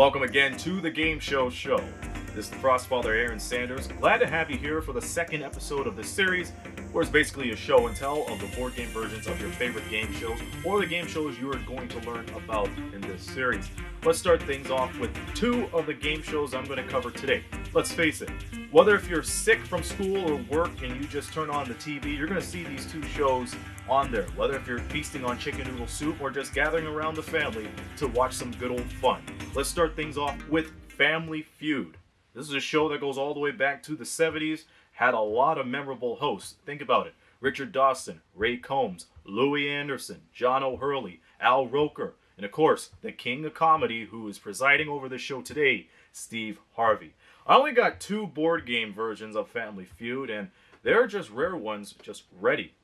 Welcome again to the GameShow show. This is the Frostfather Aaron Sanders. Glad to have you here for the second episode of this series, where it's basically a show and tell of the board game versions of your favorite game shows, or the game shows you are going to learn about in this series. Let's start things off with two of the game shows I'm going to cover today. Let's face it, whether if you're sick from school or work and you just turn on the TV, you're going to see these two shows on there. Whether if you're feasting on chicken noodle soup or just gathering around the family to watch some good old fun. Let's start things off with Family Feud. This is a show that goes all the way back to the 70s, had a lot of memorable hosts. Think about it. Richard Dawson, Ray Combs, Louis Anderson, John O'Hurley, Al Roker, and of course, the king of comedy who is presiding over the show today, Steve Harvey. I only got two board game versions of Family Feud, and they're just rare ones just ready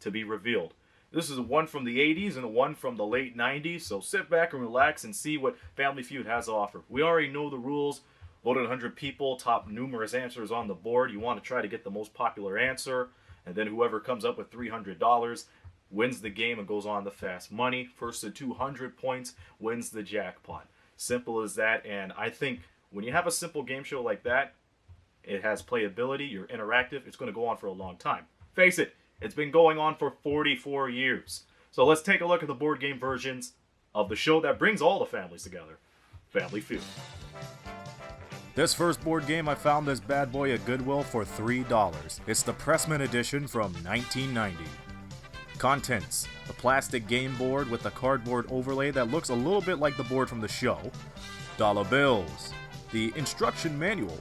to be revealed. This is one from the 80s and one from the late 90s, so sit back and relax and see what Family Feud has to offer. We already know the rules. Voted 100 people, top numerous answers on the board. You want to try to get the most popular answer, and then whoever comes up with $300 wins the game and goes on the fast money. First to 200 points wins the jackpot. Simple as that, and I think when you have a simple game show like that, it has playability, you're interactive, it's going to go on for a long time. Face it, it's been going on for 44 years. So let's take a look at the board game versions of the show that brings all the families together, Family Feud. This first board game, I found this bad boy at Goodwill for $3. It's the Pressman edition from 1990. Contents: the plastic game board with a cardboard overlay that looks a little bit like the board from the show, dollar bills, the instruction manual,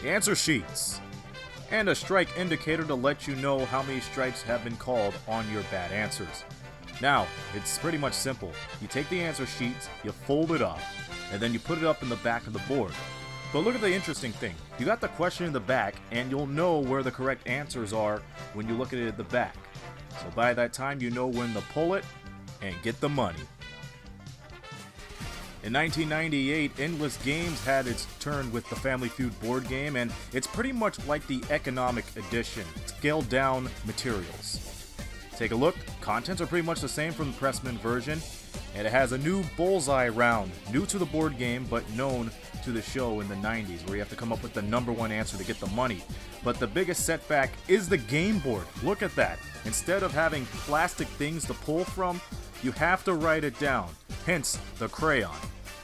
answer sheets, and a strike indicator to let you know how many strikes have been called on your bad answers. Now, it's pretty much simple. You take the answer sheets, you fold it up, and then you put it up in the back of the board. But look at the interesting thing. You got the question in the back, and you'll know where the correct answers are when you look at it at the back. So by that time, you know when to pull it and get the money. In 1998, Endless Games had its turn with the Family Feud board game, and it's pretty much like the economic edition, scaled down materials. Take a look. Contents are pretty much the same from the Pressman version, and it has a new bullseye round, new to the board game, but known to the show in the 90s, where you have to come up with the number one answer to get the money. But the biggest setback is the game board. Look at that. Instead of having plastic things to pull from, you have to write it down, hence the crayon.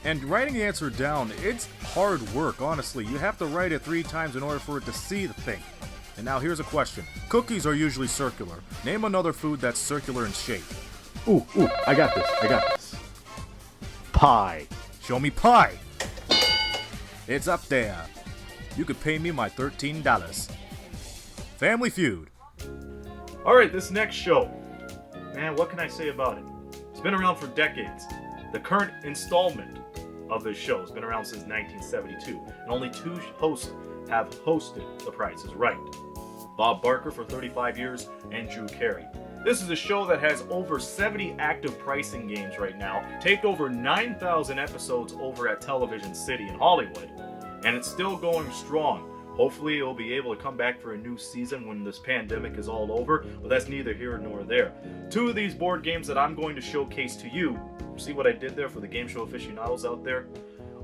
And writing the answer down, it's hard work, honestly. You have to write it 3 times in order for it to see the thing. And now here's a question. Cookies are usually circular. Name another food that's circular in shape. Ooh, I got this. Pie. Show me pie. It's up there. You could pay me my $13. Family Feud. Alright, this next show. Man, what can I say about it? It's been around for decades. The current installment of this show has been around since 1972, and only 2 hosts have hosted The Price is Right. Bob Barker for 35 years and Drew Carey. This is a show that has over 70 active pricing games right now, taped over 9,000 episodes over at Television City in Hollywood, and it's still going strong. Hopefully it'll be able to come back for a new season when this pandemic is all over, but that's neither here nor there. 2 of these board games that I'm going to showcase to you, see what I did there for the game show aficionados out there,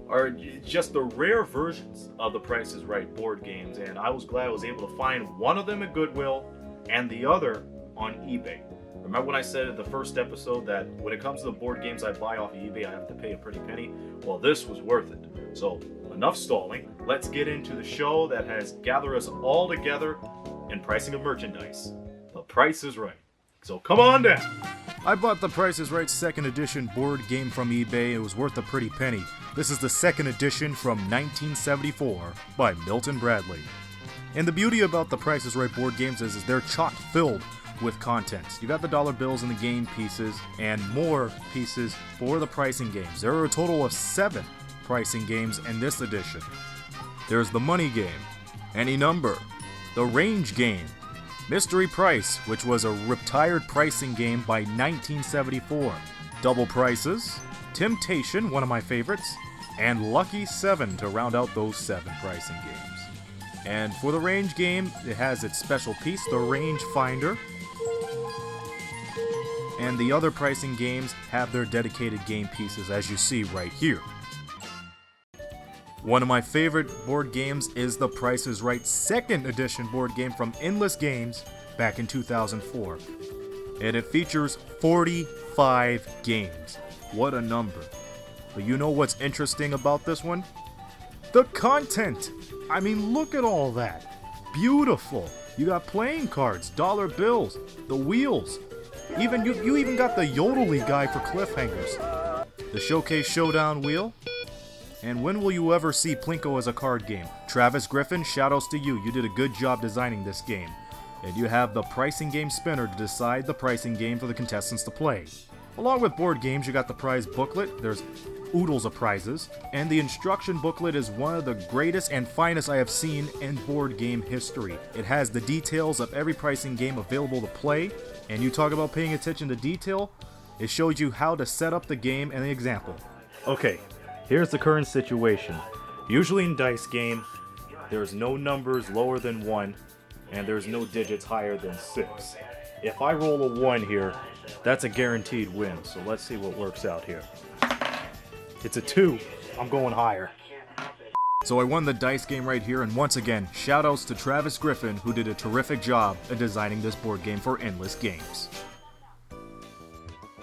are just the rare versions of the Price is Right board games, and I was glad I was able to find one of them at Goodwill and the other on eBay. Remember when I said in the first episode that when it comes to the board games I buy off of eBay, I have to pay a pretty penny? Well, this was worth it. So, enough stalling. Let's get into the show that has gathered us all together in pricing of merchandise. The Price is Right. So come on down. I bought the Price is Right 2nd edition board game from eBay. It was worth a pretty penny. This is the 2nd edition from 1974 by Milton Bradley. And the beauty about the Price is Right board games is they're chock filled with contents. You got the dollar bills and the game pieces, and more pieces for the pricing games. There are a total of 7 pricing games in this edition. There's the money game, any number, the range game, Mystery Price, which was a retired pricing game by 1974, Double Prices, Temptation, one of my favorites, and Lucky 7 to round out those 7 pricing games. And for the range game, it has its special piece, the Range Finder. And the other pricing games have their dedicated game pieces, as you see right here. One of my favorite board games is The Price is Right 2nd edition board game from Endless Games back in 2004. And it features 45 games. What a number. But you know what's interesting about this one? The content! I mean, look at all that. Beautiful. You got playing cards, dollar bills, the wheels. Even you even got the Yodely guy for cliffhangers. The Showcase Showdown wheel. And when will you ever see Plinko as a card game? Travis Griffin, shoutouts to you. You did a good job designing this game. And you have the pricing game spinner to decide the pricing game for the contestants to play. Along with board games, you got the prize booklet. There's oodles of prizes. And the instruction booklet is one of the greatest and finest I have seen in board game history. It has the details of every pricing game available to play. And you talk about paying attention to detail, it shows you how to set up the game and the example. Okay. Here's the current situation. Usually in dice game, there's no numbers lower than 1, and there's no digits higher than 6. If I roll a 1 here, that's a guaranteed win, so let's see what works out here. It's a 2. I'm going higher. So I won the dice game right here, and once again, shoutouts to Travis Griffin, who did a terrific job in designing this board game for Endless Games.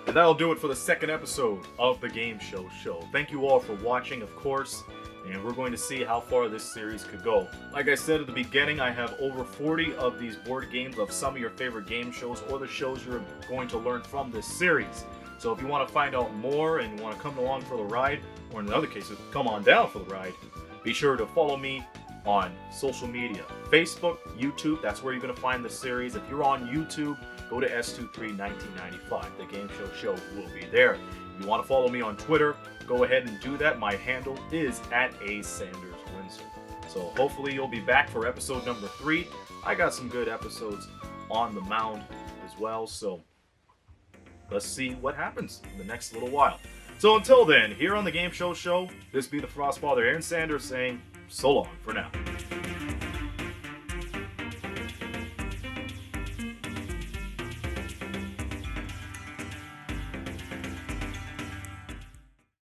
And that'll do it for the second episode of the Game Show Show. Thank you all for watching, of course, and we're going to see how far this series could go. Like I said at the beginning, I have over 40 of these board games of some of your favorite game shows or the shows you're going to learn from this series. So if you want to find out more and you want to come along for the ride, or in other cases, come on down for the ride, be sure to follow me on social media. Facebook, YouTube, that's where you're going to find the series. If you're on YouTube, go to S231995. The Game Show Show will be there. If you want to follow me on Twitter, go ahead and do that. My handle is @ASandersWindsor. So hopefully you'll be back for episode number 3. I got some good episodes on the mound as well, so let's see what happens in the next little while. So until then, here on the Game Show Show, this be the Frostfather Aaron Sanders saying so long for now.